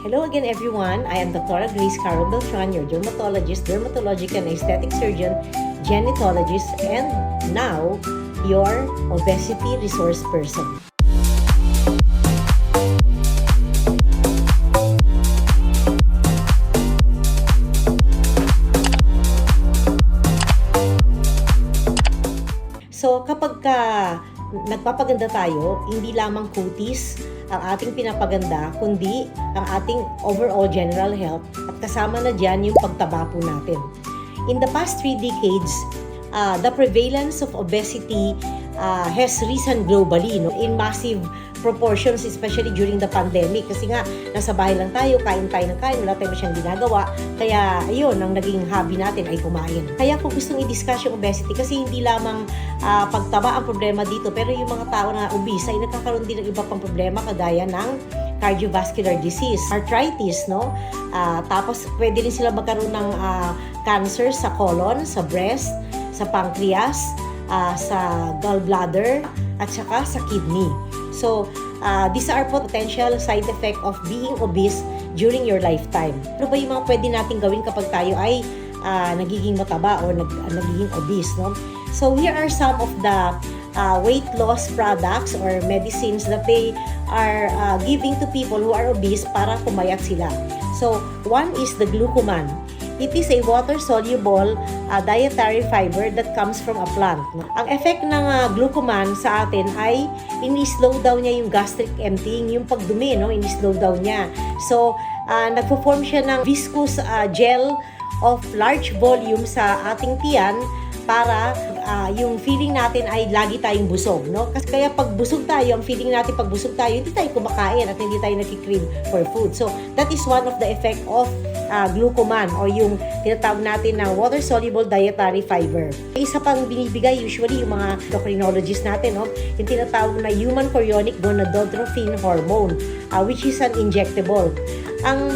Hello again everyone, I am Dr. Grace Carol Beltran, your dermatologist, dermatologic and aesthetic surgeon, genetologist, and now your obesity resource person. So kapag nagpapaganda tayo, hindi lamang kutis ang ating pinapaganda, kundi ang ating overall general health at kasama na dyan yung pagtaba po natin. In the past 3 decades, the prevalence of obesity has risen globally in massive proportions, especially during the pandemic. Kasi nga, nasa bahay lang tayo, kain tayo ng kain, wala tayong masyang ginagawa. Kaya, ayun, ang naging hobby natin ay kumain. Kaya kung gustong i-discuss yung obesity, kasi hindi lamang pagtaba ang problema dito, pero yung mga tao na obese ay nagkakaroon din ng iba pang problema, kagaya ng cardiovascular disease, arthritis, no? Tapos, pwede rin sila magkaroon ng cancer sa colon, sa breast, sa pancreas, sa gallbladder, at saka sa kidney. So, these are potential side effect of being obese during your lifetime. Ano ba yung mga pwede natin gawin kapag tayo ay nagiging mataba o nagiging obese, no? So, here are some of the weight loss products or medicines that they are giving to people who are obese para pumayat sila. So, one is the glucoman. It is a water-soluble dietary fiber that comes from a plant. Ang effect ng glucoman sa atin ay ini-slow down niya yung gastric emptying, yung pagdumi, no? Ini-slow down niya. So, nagpo-form siya ng viscous gel of large volume sa ating tiyan para yung feeling natin ay lagi tayong busog, no? Kasi kaya pag busog tayo, ang feeling natin pag busog tayo, hindi tayo kumakain at hindi tayo nagki-crave for food. So, that is one of the effect of glucoman o yung tinatawag natin na water-soluble dietary fiber. Isa pang binibigay usually yung mga endocrinologists natin, no? Yung tinatawag na human chorionic gonadotrophin hormone, which is an injectable. Ang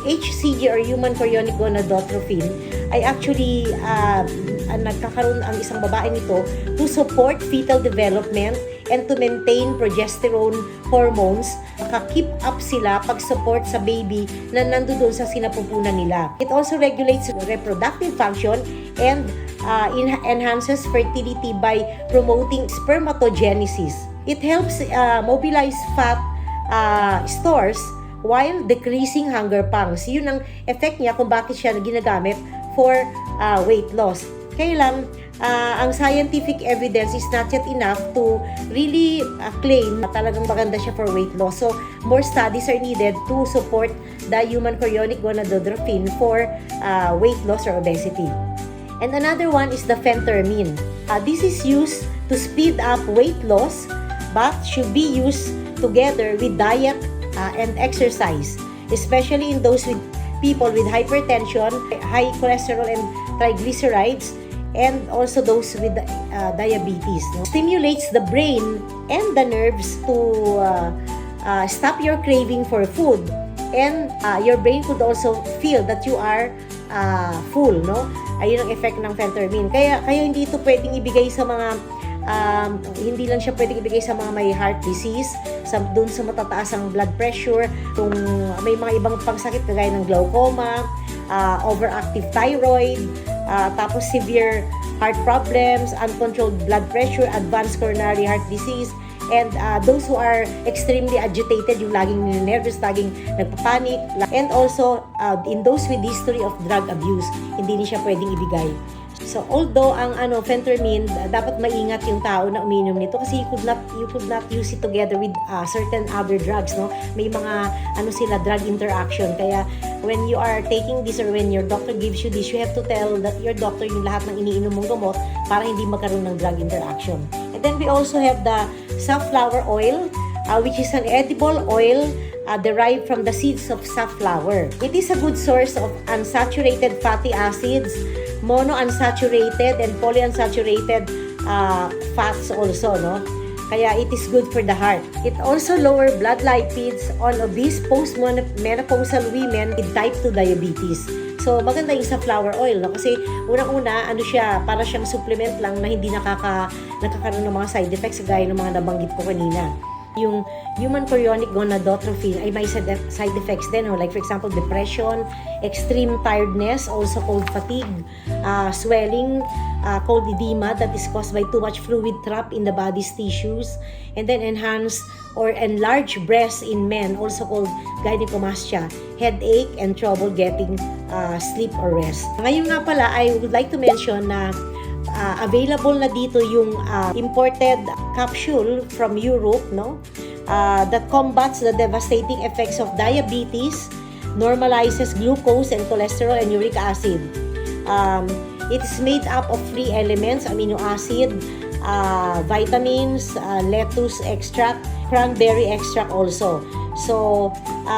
HCG or human chorionic gonadotrophin ay actually nagkakaroon ang isang babae nito to support fetal development and to maintain progesterone hormones. Keep up sila pag-support sa baby na nandoon sa sinapupunan nila. It also regulates reproductive function and enhances fertility by promoting spermatogenesis. It helps mobilize fat stores while decreasing hunger pangs. Yun ang effect niya kung bakit siya ginagamit for weight loss. Kaya lang, ang scientific evidence is not yet enough to really claim na talagang maganda siya for weight loss. So, more studies are needed to support the human chorionic gonadotrophin for weight loss or obesity. And another one is the phentermine. This is used to speed up weight loss but should be used together with diet and exercise, especially in those with people with hypertension, high cholesterol and triglycerides, and also those with diabetes. No? Stimulates the brain and the nerves to stop your craving for food, and your brain could also feel that you are full, no? Ayun ang effect ng phentermine. Kaya hindi ito pwedeng ibigay sa mga hindi lang siya pwedeng ibigay sa mga may heart disease, doon sa matataas ang blood pressure, kung may mga ibang pangsakit kagaya ng glaucoma, overactive thyroid, tapos severe heart problems, uncontrolled blood pressure, advanced coronary heart disease, and those who are extremely agitated, yung laging nervous, laging nagpapanik, and also in those with history of drug abuse, hindi niya siya pwedeng ibigay. So, although ang phentermine, dapat maingat yung tao na umiinom nito kasi you could not use it together with certain other drugs, no? May mga sila drug interaction. Kaya when you are taking this or when your doctor gives you this, you have to tell your doctor yung lahat ng iniinom mong gamot para hindi magkaroon ng drug interaction. And then we also have the safflower oil, which is an edible oil derived from the seeds of safflower. It is a good source of unsaturated fatty acids, monounsaturated and polyunsaturated fats also, no? Kaya it is good for the heart. It also lower blood lipids on obese postmenopausal women with type 2 diabetes. So, maganda yung safflower oil, no? Kasi unang-una, siya, para siyang supplement lang na hindi nakakaroon ng mga side effects gaya ng mga nabanggit ko kanina. Yung human chorionic gonadotrophin ay may side effects din. Like for example, depression, extreme tiredness, also cold fatigue, swelling, cold edema that is caused by too much fluid trapped in the body's tissues, and then enhanced or enlarged breasts in men, also called gynecomastia, headache, and trouble getting sleep or rest. Ngayon nga pala, I would like to mention na available na dito yung imported capsule from Europe, no? That combats the devastating effects of diabetes, normalizes glucose and cholesterol and uric acid. It is made up of 3 elements: amino acid, vitamins, lettuce extract, cranberry extract also. So,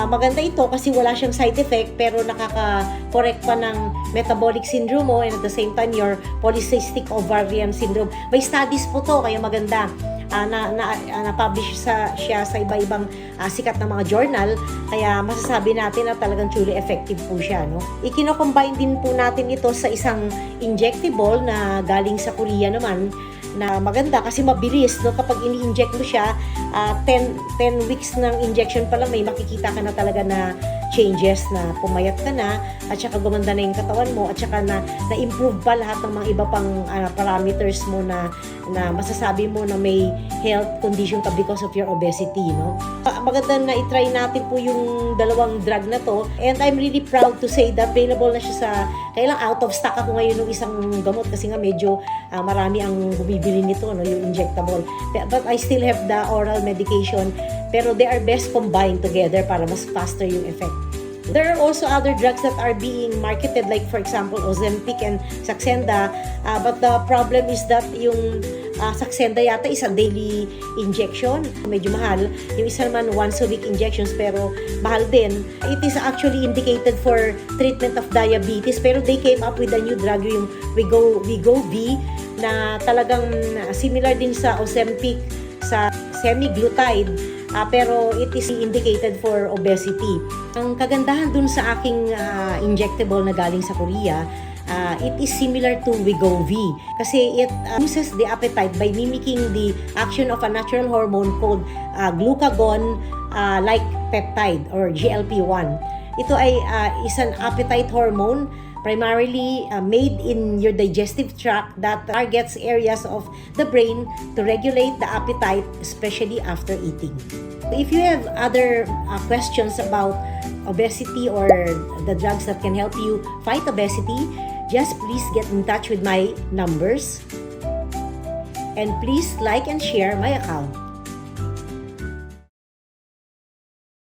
maganda ito kasi wala siyang side effect pero nakaka-correct pa ng metabolic syndrome mo, and at the same time your polycystic ovarian syndrome. May studies po to, kaya maganda. Na-publish siya sa iba-ibang sikat na mga journal, kaya masasabi natin na talagang truly effective po siya, no? Ikino-combine din po natin ito sa isang injectable na galing sa Korea naman, na maganda kasi mabilis, no? Kapag ini-inject mo siya, 10 weeks ng injection pa lang may makikita ka na talaga na changes, na pumayat ka na, at saka gumanda na yung katawan mo, at saka na-improve pa lahat ng mga iba pang parameters mo na masasabi mo na may health condition ka because of your obesity, no? Maganda na i-try natin po yung dalawang drug na to, and I'm really proud to say that available na siya sa, kailang out of stock ako ngayon ng isang gamot kasi nga medyo marami ang bumibili nito, no, yung injectable. But I still have the oral medication, pero they are best combined together para mas faster yung effect. There are also other drugs that are being marketed, like for example Ozempic and Saxenda, but the problem is that yung Saxenda yata is a daily injection, medyo mahal. Yung isa naman once a week injections, pero mahal din. It is actually indicated for treatment of diabetes, pero they came up with a new drug, yung Wegovy, na talagang similar din sa Ozempic, sa semaglutide, pero it is indicated for obesity. Ang kagandahan dun sa aking injectable na galing sa Korea, it is similar to Wegovy kasi it uses the appetite by mimicking the action of a natural hormone called glucagon like peptide or GLP-1. Ito ay is an appetite hormone primarily made in your digestive tract that targets areas of the brain to regulate the appetite, especially after eating. If you have other questions about obesity or the drugs that can help you fight obesity, just please get in touch with my numbers, and please like and share my account.